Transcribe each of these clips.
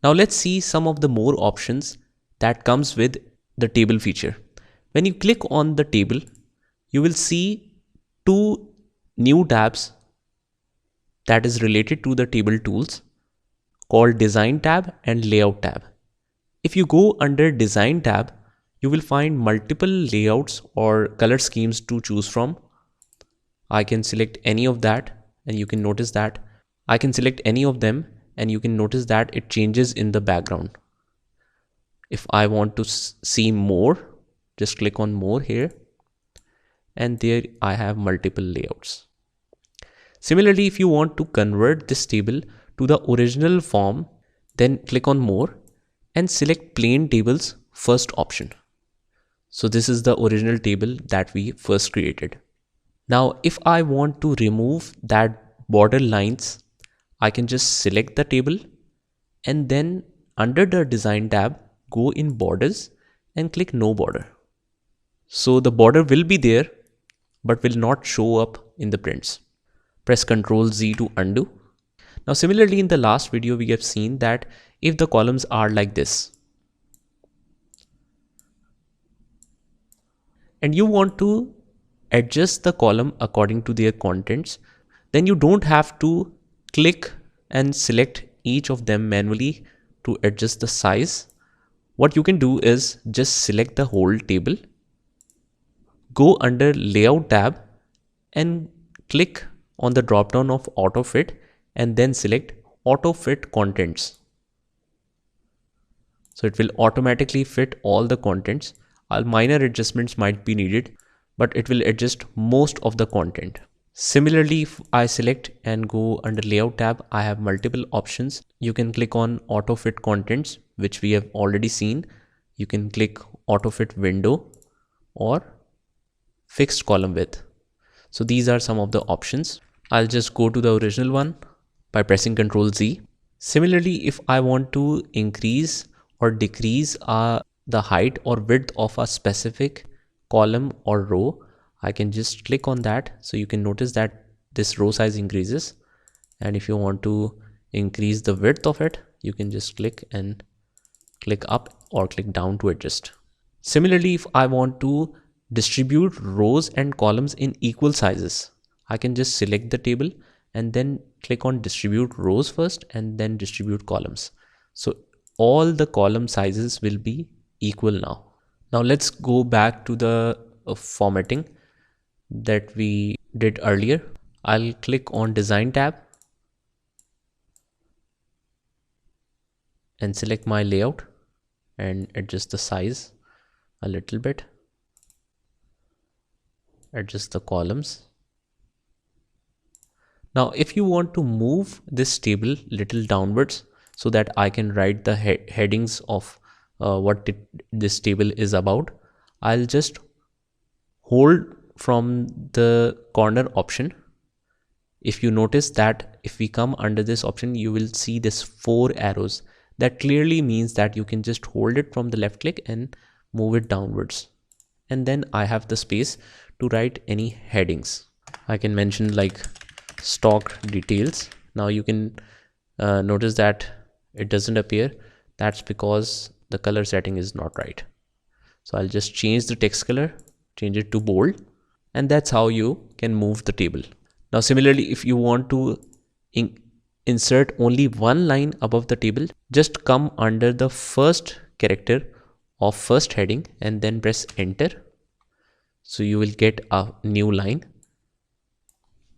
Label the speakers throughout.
Speaker 1: Now let's see some of the more options that comes with the table feature. When you click on the table, you will see two new tabs that is related to the table tools called Design tab and Layout tab. If you go under Design tab, you will find multiple layouts or color schemes to choose from. I can select any of that and you can notice that I can select any of them and you can notice that it changes in the background. If I want to see more, just click on more here and there I have multiple layouts. Similarly, if you want to convert this table to the original form, then click on more and select plain tables first option. So this is the original table that we first created. Now, if I want to remove that border lines, I can just select the table and then under the Design tab, go in Borders and click No Border. So the border will be there, but will not show up in the prints. Press Ctrl Z to undo. Now similarly, in the last video, we have seen that if the columns are like this and you want to adjust the column according to their contents, then you don't have to click and select each of them manually to adjust the size. What you can do is just select the whole table, go under Layout tab and click on the drop down of Auto Fit and then select Auto Fit Contents. So it will automatically fit all the contents. Minor adjustments might be needed, but it will adjust most of the content. Similarly, if I select and go under Layout tab, I have multiple options. You can click on Auto Fit Contents, which we have already seen. You can click Auto Fit Window or Fixed Column Width. So these are some of the options. I'll just go to the original one by pressing Ctrl Z. Similarly, if I want to increase or decrease the height or width of a specific column or row, I can just click on that. So you can notice that this row size increases. And if you want to increase the width of it, you can just click and click up or click down to adjust. Similarly, if I want to distribute rows and columns in equal sizes, I can just select the table and then click on distribute rows first and then distribute columns. So all the column sizes will be equal now. Now let's go back to the formatting that we did earlier. I'll click on Design tab and select my layout and adjust the size a little bit. Adjust the columns. Now, if you want to move this table little downwards so that I can write the headings of what this table is about, I'll just hold from the corner option. If you notice that if we come under this option, you will see this 4 arrows. That clearly means that you can just hold it from the left click and move it downwards. And then I have the space to write any headings. I can mention like stock details. Now you can notice that it doesn't appear. That's because the color setting is not right. So I'll just change the text color, change it to bold, and that's how you can move the table. Now similarly, if you want to insert only one line above the table, just come under the first character of first heading and then press enter. So you will get a new line.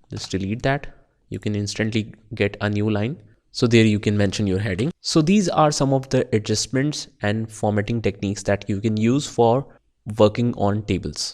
Speaker 1: Just delete that. You can instantly get a new line. So there you can mention your heading. So these are some of the adjustments and formatting techniques that you can use for working on tables.